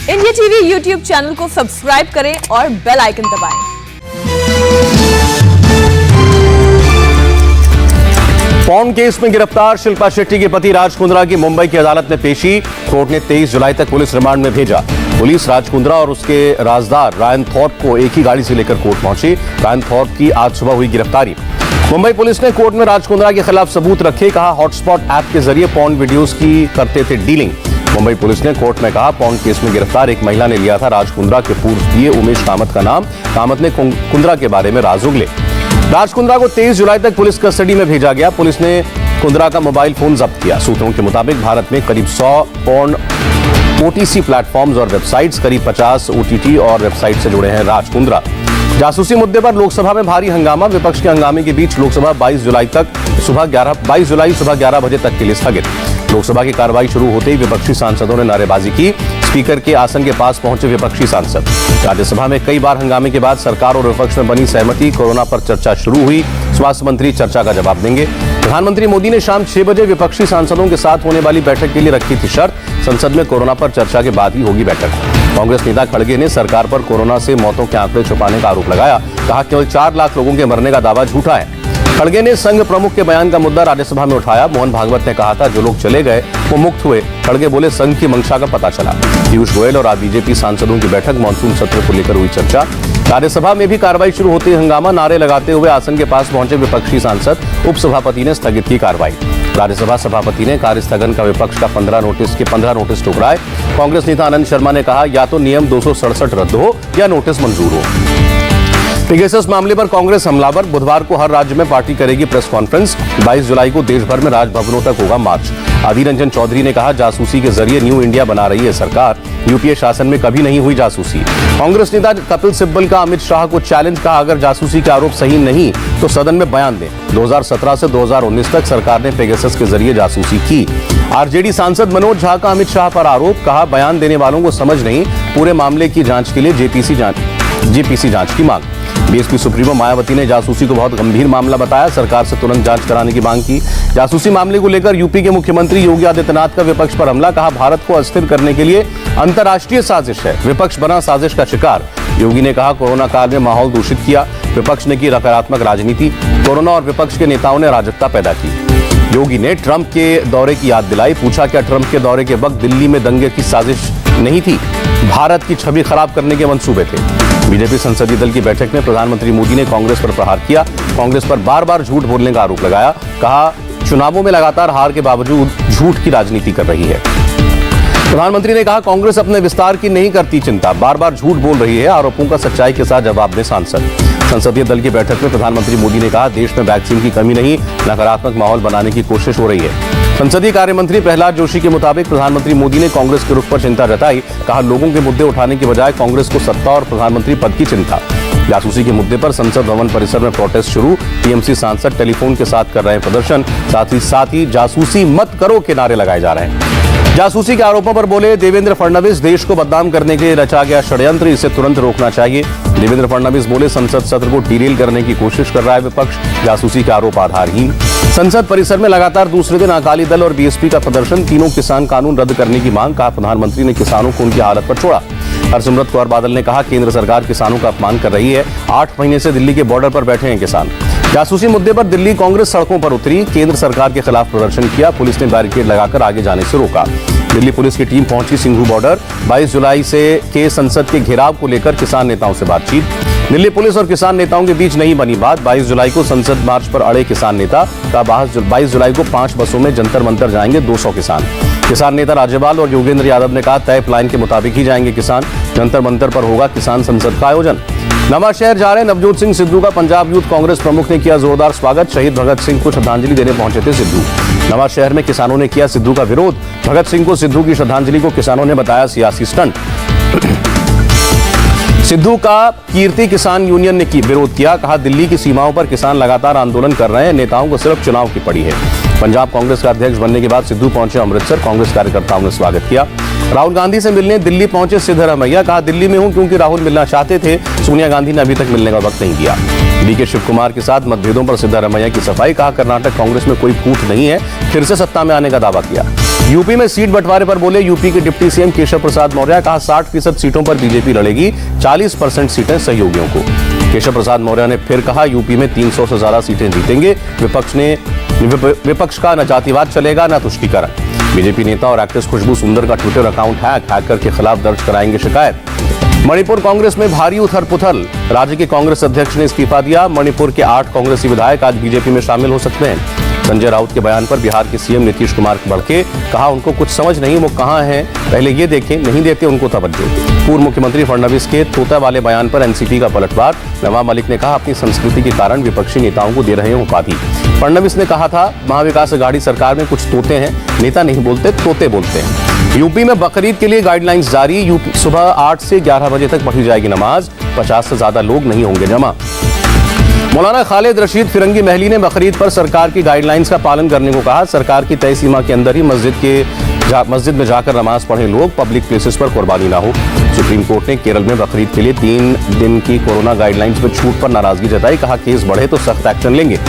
India TV YouTube channel को subscribe करें और बेल आइकन दबाएं। पॉर्न केस में गिरफ्तार शिल्पा शेट्टी के पति राज कुंद्रा की मुंबई की अदालत में पेशी। कोर्ट ने 23 जुलाई तक पुलिस रिमांड में भेजा। पुलिस राज कुंद्रा और उसके राजदार रायन थॉर्प को एक ही गाड़ी से लेकर कोर्ट पहुंची। रायन थॉर्प की आज सुबह हुई गिरफ्तारी। मुंबई पुलिस ने कोर्ट में राज कुंद्रा के खिलाफ सबूत रखे। कहा हॉटस्पॉट ऐप के जरिए पॉर्न वीडियोस की करते थे डीलिंग। मुंबई पुलिस ने कोर्ट में कहा पॉर्न केस में गिरफ्तार एक महिला ने लिया था राज कुंद्रा के पूर्व पीए उमेश कामत का नाम। कामत ने कुंद्रा के बारे में राज उगले। राज कुंद्रा को 23 जुलाई तक पुलिस कस्टडी में भेजा गया। पुलिस ने कुंद्रा का मोबाइल फोन जब्त किया। सूत्रों के मुताबिक भारत में करीब 100 पॉर्न ओटीसी प्लेटफॉर्म्स और वेबसाइट्स, करीब 50 ओटीटी और वेबसाइट से जुड़े हैं राज कुंद्रा। जासूसी मुद्दे पर लोकसभा में भारी हंगामा। विपक्ष के हंगामे के बीच लोकसभा 22 जुलाई सुबह 11 बजे तक के लिए स्थगित। लोकसभा की कार्रवाई शुरू होते ही विपक्षी सांसदों ने नारेबाजी की। स्पीकर के आसन के पास पहुंचे विपक्षी सांसद। राज्यसभा में कई बार हंगामे के बाद सरकार और विपक्ष में बनी सहमति। कोरोना पर चर्चा शुरू हुई। स्वास्थ्य मंत्री चर्चा का जवाब देंगे। प्रधानमंत्री मोदी ने शाम 6 बजे विपक्षी सांसदों के साथ होने वाली बैठक के लिए रखी थी शर्त। संसद में कोरोना पर चर्चा के बाद ही होगी बैठक। कांग्रेस नेता खड़गे ने सरकार पर कोरोना से मौतों के आंकड़े छुपाने का आरोप लगाया। कहा केवल 4 लाख लोगों के मरने का दावा झूठा है। खड़गे ने संघ प्रमुख के बयान का मुद्दा राज्यसभा में उठाया। मोहन भागवत ने कहा था जो लोग चले गए वो मुक्त हुए। खड़गे बोले संघ की मंशा का पता चला। पीयूष गोयल और बीजेपी सांसदों की बैठक, मानसून सत्र को लेकर हुई चर्चा। राज्यसभा में भी कार्रवाई शुरू होते ही हंगामा। नारे लगाते हुए आसन के पास पहुंचे विपक्षी सांसद। उपसभापति ने स्थगित की कार्रवाई। राज्यसभा सभापति ने कार्य स्थगन का विपक्ष का 15 नोटिस ठुकराए। कांग्रेस नेता आनंद शर्मा ने कहा या तो नियम 267 रद्द हो या नोटिस मंजूर हो। पेगासस मामले पर कांग्रेस हमलावर। बुधवार को हर राज्य में पार्टी करेगी प्रेस कॉन्फ्रेंस। 22 जुलाई को देश भर में राजभवनों तक होगा मार्च। अधीर रंजन चौधरी ने कहा जासूसी के जरिए न्यू इंडिया बना रही है सरकार। यूपीए शासन में कभी नहीं हुई जासूसी। कांग्रेस नेता कपिल सिब्बल का अमित शाह को चैलेंज। कहा अगर जासूसी के आरोप सही नहीं तो सदन में बयान दें। 2017 से 2019 तक सरकार ने पेगासस के जरिए जासूसी की। आरजेडी सांसद मनोज झा का अमित शाह पर आरोप। कहा बयान देने वालों को समझ नहीं। पूरे मामले की जांच के लिए जेपीसी जांच की मांग। बीएसपी सुप्रीमो मायावती ने जासूसी को बहुत गंभीर मामला बताया। सरकार से तुरंत जांच कराने की मांग की। जासूसी मामले को लेकर यूपी के मुख्यमंत्री योगी आदित्यनाथ का विपक्ष पर हमला। कहा भारत को अस्थिर करने के लिए अंतर्राष्ट्रीय साजिश है। विपक्ष बना साजिश का शिकार। योगी ने कहा कोरोना काल में माहौल दूषित किया। विपक्ष ने की नकारात्मक राजनीति। कोरोना और विपक्ष के नेताओं ने अराजकता पैदा की। योगी ने ट्रंप के दौरे की याद दिलाई। पूछा क्या ट्रंप के दौरे के वक्त दिल्ली में दंगे की साजिश नहीं थी? भारत की छवि खराब करने के मंसूबे थे। बीजेपी संसदीय दल की बैठक में प्रधानमंत्री मोदी ने कांग्रेस पर प्रहार किया। कांग्रेस पर बार बार झूठ बोलने का आरोप लगाया। कहा चुनावों में लगातार हार के बावजूद झूठ की राजनीति कर रही है। प्रधानमंत्री ने कहा कांग्रेस अपने विस्तार की नहीं करती चिंता, बार बार झूठ बोल रही है। आरोपों का सच्चाई के साथ जवाब दें सांसद। संसदीय दल की बैठक में प्रधानमंत्री मोदी ने कहा देश में वैक्सीन की कमी नहीं, नकारात्मक माहौल बनाने की कोशिश हो रही है। संसदीय कार्य मंत्री प्रहलाद जोशी के मुताबिक प्रधानमंत्री मोदी ने कांग्रेस के रुख पर चिंता जताई। कहा लोगों के मुद्दे उठाने के बजाय कांग्रेस को सत्ता और प्रधानमंत्री पद की चिंता। जासूसी के मुद्दे पर संसद भवन परिसर में प्रोटेस्ट शुरू। टीएमसी सांसद टेलीफोन के साथ कर रहे हैं प्रदर्शन। साथ ही जासूसी मत करो के नारे लगाए जा रहे हैं। जासूसी के आरोपों पर बोले देवेंद्र फडणवीस देश को बदनाम करने के लिए रचा गया षड्यंत्र, इसे तुरंत रोकना चाहिए। देवेंद्र फडणवीस बोले संसद सत्र को डिरेल करने की कोशिश कर रहा है विपक्ष। जासूसी के आरोप आधारहीन। संसद परिसर में लगातार दूसरे दिन अकाली दल और बीएसपी का प्रदर्शन। तीनों किसान कानून रद्द करने की मांग। कहा प्रधानमंत्री ने किसानों को उनकी हालत पर छोड़ा। हरसिमरत कौर बादल ने कहा केंद्र सरकार किसानों का अपमान कर रही है। 8 महीने से दिल्ली के बॉर्डर पर बैठे हैं किसान। जासूसी मुद्दे पर दिल्ली कांग्रेस सड़कों पर उतरी। केंद्र सरकार के खिलाफ प्रदर्शन किया। पुलिस ने बैरिकेड लगाकर आगे जाने से रोका। दिल्ली पुलिस की टीम पहुंची सिंघू बॉर्डर। 22 जुलाई से के संसद के घेराव को लेकर किसान नेताओं से बातचीत। दिल्ली पुलिस और किसान नेताओं के बीच नहीं बनी बात। 22 जुलाई को संसद मार्च पर अड़े किसान नेता। का 22 जुलाई को 5 बसों में जंतर मंतर जाएंगे 200 किसान नेता राज्यपाल और योगेंद्र यादव ने कहा तय प्लान के मुताबिक ही जाएंगे किसान। जंतर मंतर पर होगा किसान संसद का आयोजन। नवा शहर जा रहे नवजोत सिंह सिद्धू का पंजाब यूथ कांग्रेस प्रमुख ने किया जोरदार स्वागत। शहीद भगत सिंह को श्रद्धांजलि देने पहुंचे थे सिद्धू। नवा शहर में किसानों ने किया सिद्धू का विरोध। भगत सिंह को सिद्धू की श्रद्धांजलि को किसानों ने बताया सियासी स्टंट। सिद्धू का कीर्ति किसान यूनियन ने विरोध किया। कहा दिल्ली की सीमाओं पर किसान लगातार आंदोलन कर रहे हैं, नेताओं को सिर्फ चुनाव की पड़ी है। पंजाब कांग्रेस का अध्यक्ष बनने के बाद सिद्धू पहुंचे अमृतसर। कांग्रेस कार्यकर्ताओं ने स्वागत किया। राहुल गांधी से मिलने दिल्ली पहुंचे सिद्धरमैया। कहा दिल्ली में हूं क्योंकि राहुल मिलना चाहते थे। सोनिया गांधी ने अभी तक मिलने का वक्त नहीं दिया। डीके शिव कुमार के साथ मतभेदों पर सिद्धारमैया की सफाई, कहा कर्नाटक कांग्रेस में कोई फूट नहीं है, फिर से सत्ता में आने का दावा किया। यूपी में सीट बंटवारे पर बोले यूपी के डिप्टी सीएम केशव प्रसाद मौर्य, कहा 60% सीटों पर बीजेपी लड़ेगी, 40% सीटें सहयोगियों को। केशव प्रसाद मौर्य ने फिर कहा यूपी में 300 से ज्यादा सीटें जीतेंगे। विपक्ष का न जातिवाद चलेगा न तुष्टीकरण। बीजेपी नेता और एक्ट्रेस खुशबू सुंदर का ट्विटर अकाउंट हैकर के खिलाफ दर्ज कराएंगे शिकायत। मणिपुर कांग्रेस में भारी उथल पुथल, राज्य के कांग्रेस अध्यक्ष ने इस्तीफा दिया। मणिपुर के 8 कांग्रेसी विधायक आज बीजेपी में शामिल हो सकते हैं। संजय राउत के बयान पर बिहार के सीएम नीतीश कुमार भड़के, कहा उनको कुछ समझ नहीं, वो कहां हैं पहले ये देखें, नहीं देते उनको तवज्जो। पूर्व मुख्यमंत्री फडणवीस के तोता वाले बयान पर एनसीपी का पलटवार। नवाब मलिक ने कहा अपनी संस्कृति के कारण विपक्षी नेताओं को दे रहे हैं उपाधि। फडणवीस ने कहा था महाविकास अघाड़ी सरकार में कुछ तोते हैं, नेता नहीं बोलते तोते बोलते हैं। यूपी में बकरीद के लिए गाइडलाइंस जारी। यूपी सुबह 8 से 11 बजे तक पढ़ी जाएगी नमाज, 50 से ज्यादा लोग नहीं होंगे जमा। मौलाना खालिद रशीद फिरंगी महली ने बकरीद पर सरकार की गाइडलाइंस का पालन करने को कहा। सरकार की तय सीमा के अंदर ही मस्जिद में जाकर नमाज पढ़े लोग, पब्लिक प्लेसेस पर कुर्बानी ना हो। सुप्रीम कोर्ट ने केरल में बकरीद के लिए 3 दिन की कोरोना गाइडलाइंस में छूट पर नाराजगी जताई, कहा केस बढ़े तो सख्त एक्शन लेंगे।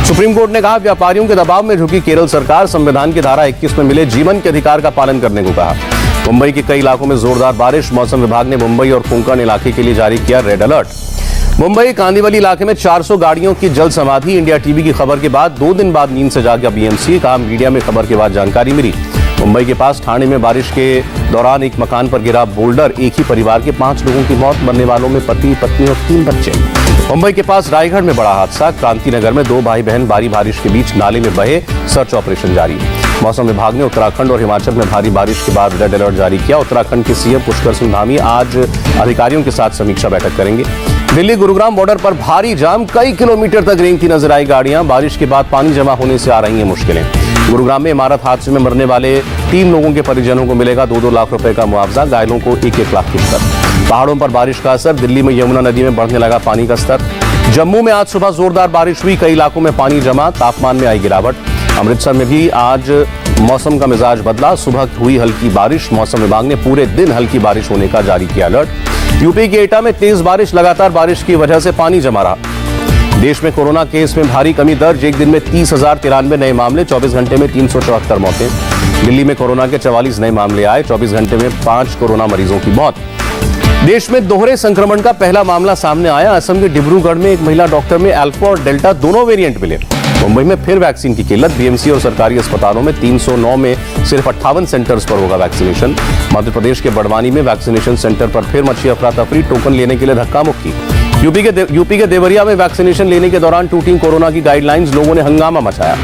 सुप्रीम कोर्ट ने कहा व्यापारियों के दबाव में झुकी केरल सरकार, संविधान की धारा 21 में मिले जीवन के अधिकार का पालन करने को कहा। मुंबई के कई इलाकों में जोरदार बारिश, मौसम विभाग ने मुंबई और कोंकण इलाके के लिए जारी किया रेड अलर्ट। मुंबई कांदिवली इलाके में 400 गाड़ियों की जल समाधि। इंडिया टीवी की खबर के बाद 2 दिन बाद नींद से जागा बीएमसी, कहा मीडिया में खबर के बाद जानकारी मिली। मुंबई के पास ठाणे में बारिश के दौरान एक मकान पर गिरा बोल्डर, एक ही परिवार के 5 लोगों की मौत, मरने वालों में पति पत्नी और 3 बच्चे। मुंबई के पास रायगढ़ में बड़ा हादसा, क्रांतिनगर में 2 भाई बहन भारी बारिश के बीच नाले में बहे, सर्च ऑपरेशन जारी। मौसम विभाग ने उत्तराखंड और हिमाचल में भारी बारिश के बाद रेड अलर्ट जारी किया। उत्तराखंड के सीएम पुष्कर सिंह धामी आज अधिकारियों के साथ समीक्षा बैठक करेंगे। दिल्ली गुरुग्राम बॉर्डर पर भारी जाम, कई किलोमीटर तक रेंगती नजर आई गाड़ियां, बारिश के बाद पानी जमा होने से आ रही हैं मुश्किलें। गुरुग्राम में इमारत हादसे में मरने वाले 3 लोगों के परिजनों को मिलेगा 2-2 लाख रुपए का मुआवजा, घायलों को 1-1 लाख की मदद। पहाड़ों पर बारिश का असर, दिल्ली में यमुना नदी में बढ़ने लगा पानी का स्तर। जम्मू में आज सुबह जोरदार बारिश हुई, कई इलाकों में पानी जमा, तापमान में आई गिरावट। अमृतसर में भी आज मौसम का मिजाज बदला, सुबह हुई हल्की बारिश, मौसम विभाग ने पूरे दिन हल्की बारिश होने का जारी किया अलर्ट। यूपी के एटा में तेज बारिश, लगातार बारिश की वजह से पानी जमा रहा। देश में कोरोना केस में भारी कमी दर्ज, एक दिन में 30,093 नए मामले, 24 घंटे में 374 मौतें। दिल्ली में कोरोना के 44 नए मामले आए, 24 घंटे में 5 कोरोना मरीजों की मौत। देश में दोहरे संक्रमण का पहला मामला सामने आया। असम के डिब्रूगढ़ में एक महिला डॉक्टर में अल्फा और डेल्टा दोनों वेरिएंट मिले। मुंबई में फिर वैक्सीन की किल्लत, बीएमसी और सरकारी अस्पतालों में 309 में सिर्फ 58 सेंटर्स पर होगा वैक्सीनेशन। मध्य प्रदेश के बड़वानी में वैक्सीनेशन सेंटर पर फिर मची अफरा तफरी, टोकन लेने के लिए धक्का मुक्की। यूपी के देवरिया में वैक्सीनेशन लेने के दौरान टूटी कोरोना की गाइडलाइंस, लोगों ने हंगामा मचाया।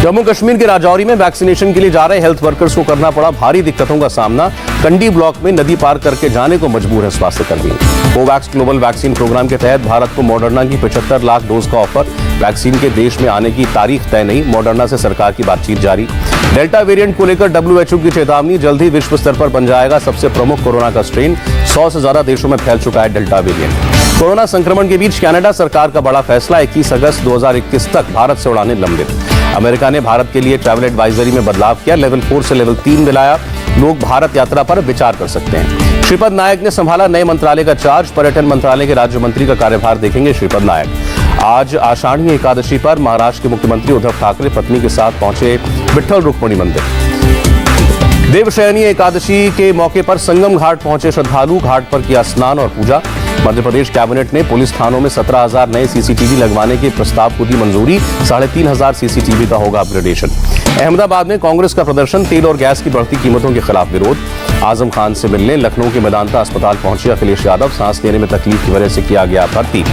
जम्मू कश्मीर के राजौरी में वैक्सीनेशन के लिए जा रहे हेल्थ वर्कर्स को करना पड़ा भारी दिक्कतों का सामना। कंडी ब्लॉक में नदी पार करके जाने को मजबूर है स्वास्थ्य कर्मी। कोवैक्स ग्लोबल वैक्सीन प्रोग्राम के तहत भारत को मॉडर्ना की 75 लाख डोज का ऑफर। वैक्सीन के देश में आने की तारीख तय नहीं, मॉडर्ना से सरकार की बातचीत जारी। डेल्टा वेरिएंट को लेकर WHO की चेतावनी, जल्द ही विश्व स्तर पर बन जाएगा सबसे प्रमुख कोरोना का स्ट्रेन। 100 से ज्यादा देशों में फैल चुका है डेल्टा वेरिएंट। कोरोना संक्रमण के बीच कनाडा सरकार का बड़ा फैसला, 21 अगस्त 2021 तक भारत से उड़ानें लंबित। अमेरिका ने भारत के लिए ट्रैवल एडवाइजरी में बदलाव किया, लेवल 4 से लेवल 3 मिलाया। लोग भारत यात्रा पर विचार कर सकते हैं। श्रीपद नायक ने संभाला नए मंत्रालय का चार्ज, पर्यटन मंत्रालय के राज्य मंत्री का कार्यभार देखेंगे श्रीपद नायक। आज आषाढ़ी एकादशी पर महाराष्ट्र के मुख्यमंत्री उद्धव ठाकरे पत्नी के साथ पहुंचे विट्ठल रुक्मिणी मंदिर। देवशयनी एकादशी के मौके पर संगम घाट पहुंचे श्रद्धालु, घाट पर किया स्नान और पूजा। मध्य प्रदेश कैबिनेट ने पुलिस थानों में 17,000 नए सीसीटीवी लगवाने के प्रस्ताव को दी मंजूरी, 3,500 सीसीटीवी का होगा अपग्रेडेशन। अहमदाबाद में कांग्रेस का प्रदर्शन, तेल और गैस की बढ़ती कीमतों के खिलाफ विरोध। आजम खान से मिलने लखनऊ के मेदांता अस्पताल पहुंचे अखिलेश यादव, सांस लेने में तकलीफ की वजह से किया गया भर्ती।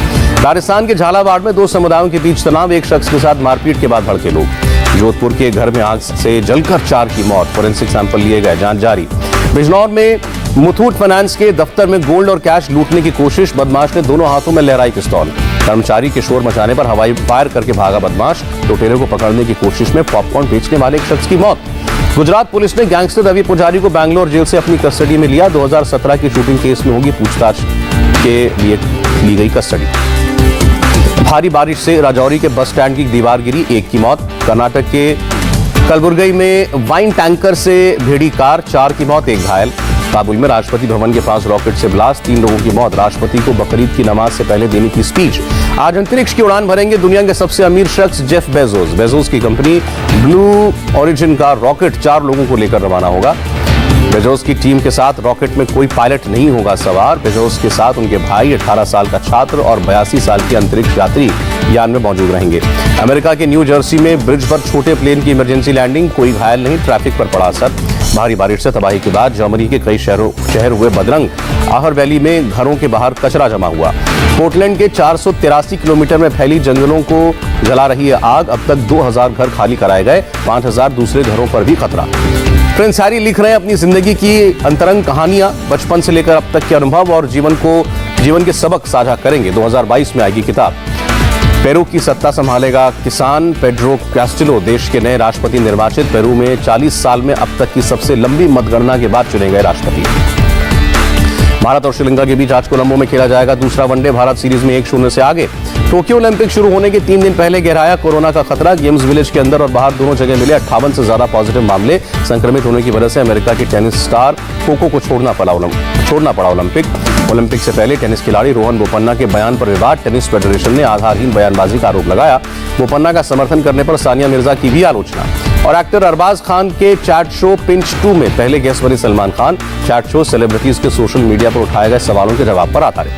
राजस्थान के झालावाड़ में 2 समुदायों के बीच तनाव, एक शख्स के साथ मारपीट के बाद भड़के लोग। जोधपुर के घर में आग से जलकर 4 की मौत, फोरेंसिक सैंपल लिए गए, जांच जारी। बिजनौर में मुथूट फाइनेंस के दफ्तर में गोल्ड और कैश लूटने की कोशिश, बदमाश ने दोनों हाथों में लहराई पिस्तौल। कर्मचारी के शोर मचाने पर हवाई फायर करके भागा बदमाश, लुटेरे को पकड़ने की कोशिश में पॉपकॉर्न बेचने वाले एक शख्स की मौत। गुजरात पुलिस ने गैंगस्टर रवि पुजारी को बैंगलोर जेल से अपनी कस्टडी में लिया, 2017 की शूटिंग केस में होगी पूछताछ के लिए ली गई कस्टडी। भारी बारिश से राजौरी के बस स्टैंड की दीवार गिरी, 1 की मौत। कर्नाटक के कलबुर्गी में वाइन टैंकर से भिड़ी कार, 4 की मौत, 1 घायल। काबुल में राष्ट्रपति भवन के पास रॉकेट से ब्लास्ट, 3 लोगों की मौत। राष्ट्रपति को बकरीद की नमाज से पहले देने की स्पीच, आज अंतरिक्ष की उड़ान भरेंगे दुनिया के सबसे अमीर शख्स जेफ बेजोस। बेजोस की कंपनी ब्लू ओरिजिन का रॉकेट 4 लोगों को लेकर रवाना होगा। बेजोस की टीम के साथ रॉकेट में कोई पायलट नहीं होगा सवार। बेजोस के साथ उनके भाई, 18 साल का छात्र और 82 साल के अंतरिक्ष यात्री यान में मौजूद रहेंगे। अमेरिका के न्यू जर्सी में ब्रिज पर छोटे प्लेन की इमरजेंसी लैंडिंग, कोई घायल नहीं, ट्रैफिक पर पड़ा असर। भारी बारिश से तबाही के बाद जर्मनी के कई शहर हुए बदरंग। आहर वैली में घरों के बाहर कचरा जमा हुआ। पोर्टलैंड के 483 किलोमीटर में फैली जंगलों को जला रही है आग। अब तक 2000 घर खाली कराए गए, 5000 दूसरे घरों पर भी खतरा। प्रिंस हैरी लिख रहे हैं अपनी जिंदगी की अंतरंग कहानियां, बचपन से लेकर अब तक के अनुभव और जीवन के सबक साझा करेंगे। 2022 में आएगी किताब। पेरू की सत्ता संभालेगा किसान। पेड्रो कैस्टिलो देश के नए राष्ट्रपति निर्वाचित। पेरू में 40 साल में अब तक की सबसे लंबी मतगणना के बाद चुने गए राष्ट्रपति। भारत और श्रीलंका के बीच आज कोलंबो में खेला जाएगा दूसरा वनडे। भारत सीरीज में 1-0 से आगे। टोक्यो ओलंपिक शुरू होने के 3 दिन पहले गहराया कोरोना का खतरा। गेम्स विलेज के अंदर और बाहर दोनों जगह मिले 58 से ज्यादा पॉजिटिव मामले। संक्रमित होने की वजह से अमेरिका की टेनिस स्टार कोको को छोड़ना पड़ा ओलंपिक से पहले टेनिस खिलाड़ी रोहन बोपन्ना के बयान पर विवाद। टेनिस फेडरेशन ने आधारहीन बयानबाजी का आरोप लगाया। बोपन्ना का समर्थन करने पर सानिया मिर्जा की भी आलोचना। और एक्टर अरबाज खान के चैट शो पिंच 2 में पहले गेस्ट बने Salman Khan. Chat show celebrities के सोशल मीडिया पर उठाए गए सवालों के जवाब पर आधारित।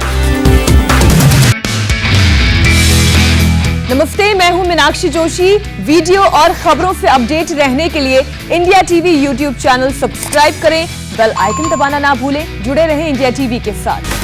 नमस्ते, मैं हूं मीनाक्षी जोशी। वीडियो और खबरों से अपडेट रहने के लिए India TV YouTube channel subscribe करें, बेल आइकन दबाना ना भूलें। जुड़े रहें इंडिया टीवी के साथ।